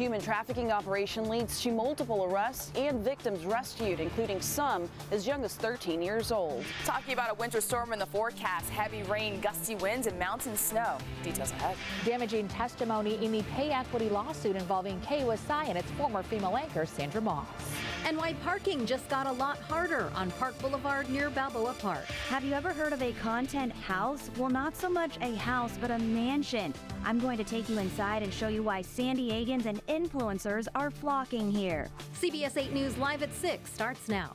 human trafficking operation leads to multiple arrests and victims rescued, including some as young as 13 years old. Talking about a winter storm in the forecast, heavy rain, gusty winds, and mountain snow. Details ahead. Damaging testimony in the pay equity lawsuit involving KUSI and its former female anchor, Sandra. And why parking just got a lot harder on Park Boulevard near Balboa Park. Have you ever heard of a content house? Well, not so much a house, but a mansion. I'm going to take you inside and show you why San Diegans and influencers are flocking here. CBS 8 News Live at 6 starts now.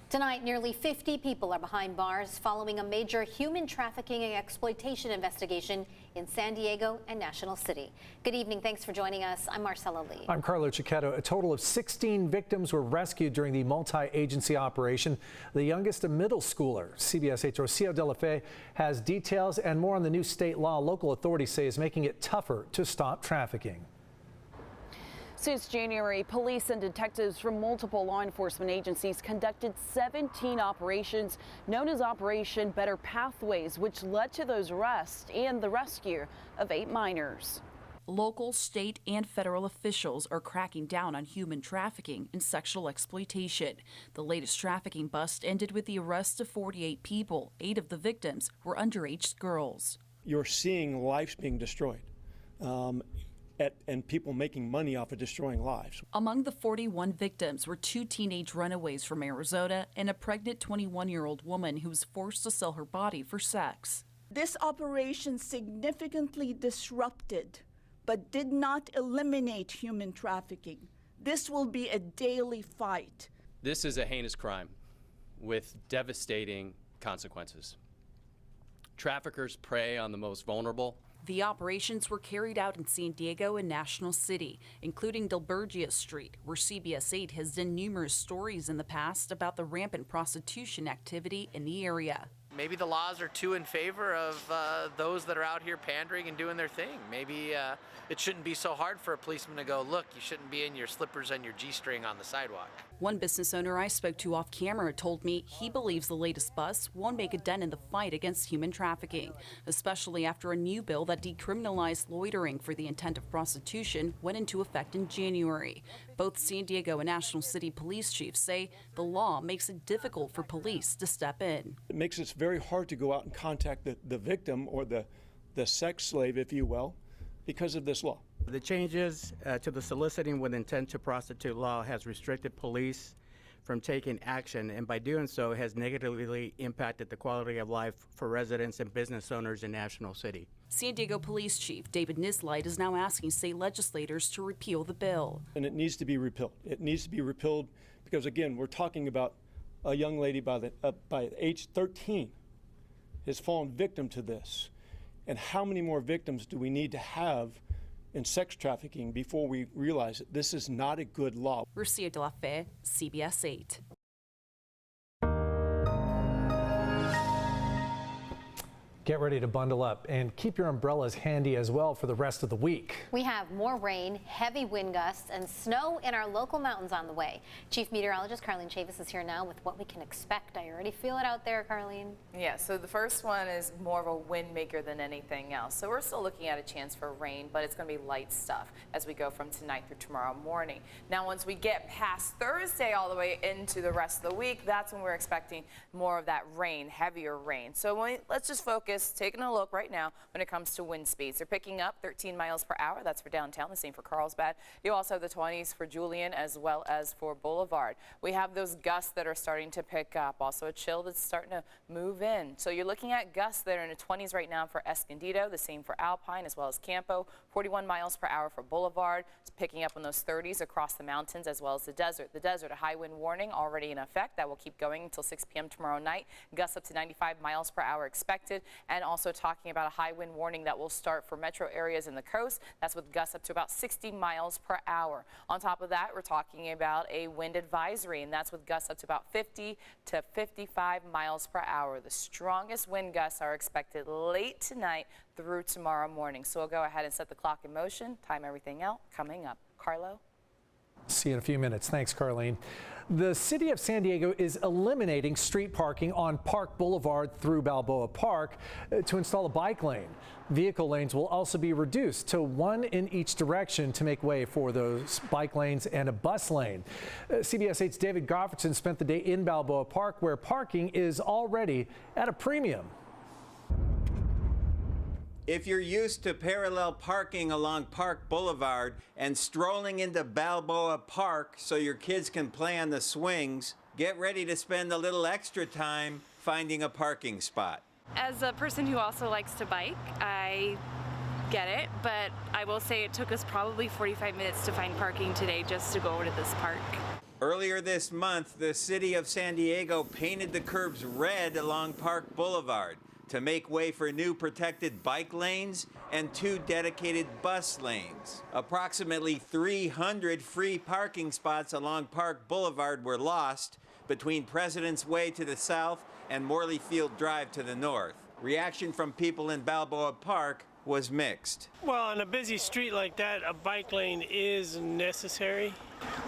Tonight, nearly 50 people are behind bars following a major human trafficking and exploitation investigation in San Diego and National City. Good evening. Thanks for joining us. I'm Marcella Lee. I'm Carlo Cicchetto. A total of 16 victims were rescued during the multi-agency operation. The youngest, a middle schooler. CBS 8's Rocio De La Fe has details and more on the new state law local authorities say is making it tougher to stop trafficking. Since January, police and detectives from multiple law enforcement agencies conducted 17 operations known as Operation Better Pathways, which led to those arrests and the rescue of 8 minors. Local, state, and federal officials are cracking down on human trafficking and sexual exploitation. The latest trafficking bust ended with the arrest of 48 people. 8 of the victims were underage girls. You're seeing lives being destroyed. And people making money off of destroying lives. Among the 41 victims were 2 teenage runaways from Arizona and a pregnant 21-year-old woman who was forced to sell her body for sex. This operation significantly disrupted but did not eliminate human trafficking. This will be a daily fight. This is a heinous crime with devastating consequences. Traffickers prey on the most vulnerable. The operations were carried out in San Diego and National City, including Delbergia Street, where CBS 8 has done numerous stories in the past about the rampant prostitution activity in the area. Maybe the laws are too in favor of those that are out here pandering and doing their thing. Maybe it shouldn't be so hard for a policeman to go, look, you shouldn't be in your slippers and your G-string on the sidewalk. One business owner I spoke to off camera told me he believes the latest bust won't make a dent in the fight against human trafficking, especially after a new bill that decriminalized loitering for the intent of prostitution went into effect in January. Both San Diego and National City police chiefs say the law makes it difficult for police to step in. It makes it very hard to go out and contact the victim or the sex slave, if you will, because of this law. The changes to the soliciting with intent to prostitute law has restricted police from taking action, and by doing so has negatively impacted the quality of life for residents and business owners in National City. San Diego Police Chief David Nislight is now asking state legislators to repeal the bill. And it needs to be repealed. It needs to be repealed because, again, we're talking about a young lady by age 13 has fallen victim to this. And how many more victims do we need to have in sex trafficking before we realize that this is not a good law? Rocio De La Fe, CBS 8. Get ready to bundle up and keep your umbrellas handy as well for the rest of the week. We have more rain, heavy wind gusts, and snow in our local mountains on the way. Chief Meteorologist Carlene Chavis is here now with what we can expect. I already feel it out there, Carlene. Yeah, so the first one is more of a wind maker than anything else. So we're still looking at a chance for rain, but it's going to be light stuff as we go from tonight through tomorrow morning. Now, once we get past Thursday all the way into the rest of the week, that's when we're expecting more of that rain, heavier rain. So let's just focus. Taking a look right now when it comes to wind speeds. They're picking up 13 miles per hour. That's for downtown. The same for Carlsbad. You also have the 20s for Julian as well as for Boulevard. We have those gusts that are starting to pick up. Also a chill that's starting to move in. So you're looking at gusts that are in the 20s right now for Escondido. The same for Alpine as well as Campo. 41 miles per hour for Boulevard. It's picking up on those 30s across the mountains as well as the desert. The desert, a high wind warning already in effect. That will keep going until 6 p.m. tomorrow night. Gusts up to 95 miles per hour expected. And also talking about a high wind warning that will start for metro areas in the coast. That's with gusts up to about 60 miles per hour. On top of that, we're talking about a wind advisory, and that's with gusts up to about 50 to 55 miles per hour. The strongest wind gusts are expected late tonight through tomorrow morning. So we'll go ahead and set the clock in motion, time everything out, coming up. Carlo? See you in a few minutes. Thanks, Carlene. The city of San Diego is eliminating street parking on Park Boulevard through Balboa Park to install a bike lane. Vehicle lanes will also be reduced to one in each direction to make way for those bike lanes and a bus lane. CBS 8's David Goffredson spent the day in Balboa Park, where parking is already at a premium. If you're used to parallel parking along Park Boulevard and strolling into Balboa Park so your kids can play on the swings, get ready to spend a little extra time finding a parking spot. As a person who also likes to bike, I get it, but I will say it took us probably 45 minutes to find parking today just to go over to this park. Earlier this month, the city of San Diego painted the curbs red along Park Boulevard to make way for new protected bike lanes and 2 dedicated bus lanes. Approximately 300 free parking spots along Park Boulevard were lost between President's Way to the south and Morley Field Drive to the north. Reaction from people in Balboa Park was mixed. Well, on a busy street like that, a bike lane is necessary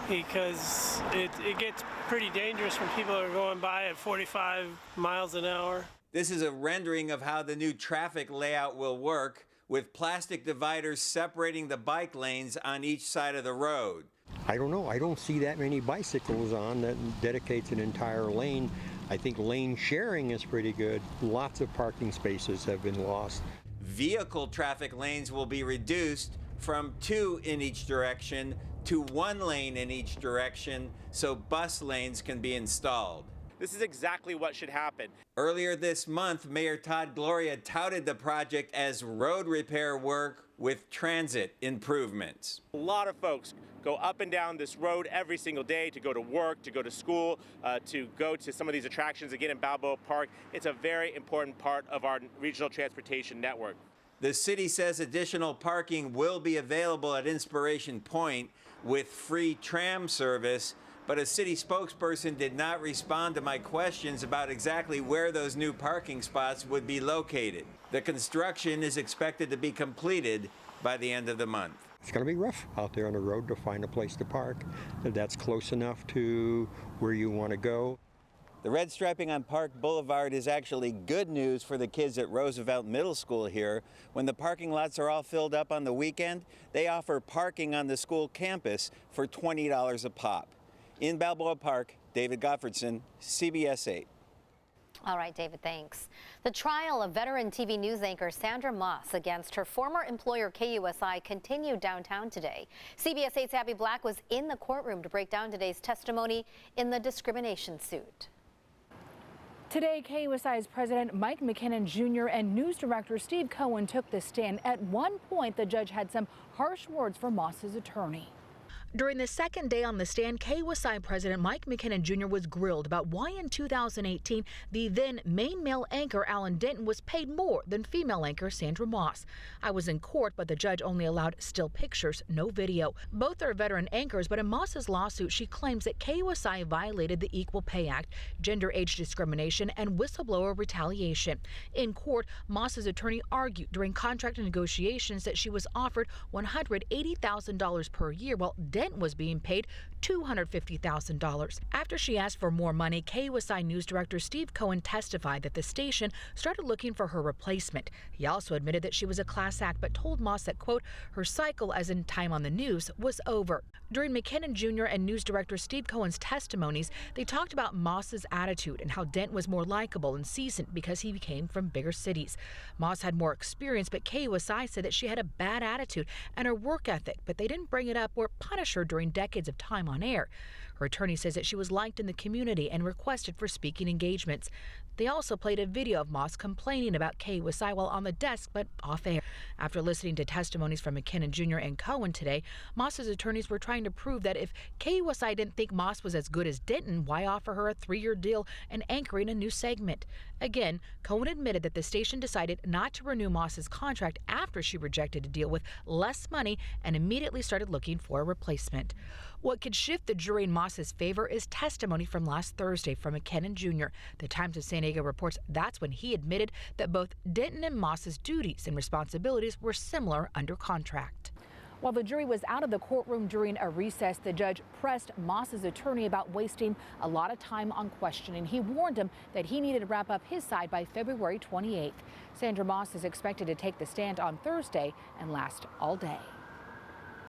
because it gets pretty dangerous when people are going by at 45 miles an hour. This is a rendering of how the new traffic layout will work, with plastic dividers separating the bike lanes on each side of the road. I don't know. I don't see that many bicycles on that dedicates an entire lane. I think lane sharing is pretty good. Lots of parking spaces have been lost. Vehicle traffic lanes will be reduced from 2 in each direction to 1 lane in each direction so bus lanes can be installed. This is exactly what should happen. Earlier this month, Mayor Todd Gloria touted the project as road repair work with transit improvements. A lot of folks go up and down this road every single day to go to work, to go to school, to go to some of these attractions again in Balboa Park. It's a very important part of our regional transportation network. The city says additional parking will be available at Inspiration Point with free tram service, but a city spokesperson did not respond to my questions about exactly where those new parking spots would be located. The construction is expected to be completed by the end of the month. It's going to be rough out there on the road to find a place to park that's close enough to where you want to go. The red striping on Park Boulevard is actually good news for the kids at Roosevelt Middle School here. When the parking lots are all filled up on the weekend, they offer parking on the school campus for $20 a pop. In Balboa Park, David Goffredson, CBS 8. All right, David, thanks. The trial of veteran TV news anchor Sandra Moss against her former employer KUSI continued downtown today. CBS 8's Abby Black was in the courtroom to break down today's testimony in the discrimination suit. Today, KUSI's president Mike McKinnon Jr. and news director Steve Cohen took the stand. At one point, the judge had some harsh words for Moss's attorney. During the second day on the stand, KUSI President Mike McKinnon Jr. was grilled about why in 2018 the then main male anchor Alan Denton was paid more than female anchor Sandra Moss. I was in court, but the judge only allowed still pictures, no video. Both are veteran anchors, but in Moss's lawsuit, she claims that KUSI violated the Equal Pay Act, gender age discrimination, and whistleblower retaliation. In court, Moss's attorney argued during contract negotiations that she was offered $180,000 per year, while Denton was being paid $250,000. After she asked for more money, KUSI News Director Steve Cohen testified that the station started looking for her replacement. He also admitted that she was a class act, but told Moss that, quote, her cycle, as in time on the news, was over. During McKinnon Jr. and News Director Steve Cohen's testimonies, they talked about Moss's attitude and how Dent was more likable and seasoned because he came from bigger cities. Moss had more experience, but KUSI said that she had a bad attitude and her work ethic, but they didn't bring it up or punish her during decades of time on air. Her attorney says that she was liked in the community and requested for speaking engagements. They also played a video of Moss complaining about KUSI while on the desk, but off air. After listening to testimonies from McKinnon Jr. and Cohen today, Moss's attorneys were trying to prove that if KUSI didn't think Moss was as good as Denton, why offer her a 3-year deal and anchoring a new segment? Again, Cohen admitted that the station decided not to renew Moss's contract after she rejected a deal with less money and immediately started looking for a replacement. What could shift the jury in Moss's favor is testimony from last Thursday from McKinnon Jr. The Times of San Diego reports that's when he admitted that both Denton and Moss's duties and responsibilities were similar under contract. While the jury was out of the courtroom during a recess, the judge pressed Moss's attorney about wasting a lot of time on questioning. He warned him that he needed to wrap up his side by February 28th. Sandra Moss is expected to take the stand on Thursday and last all day.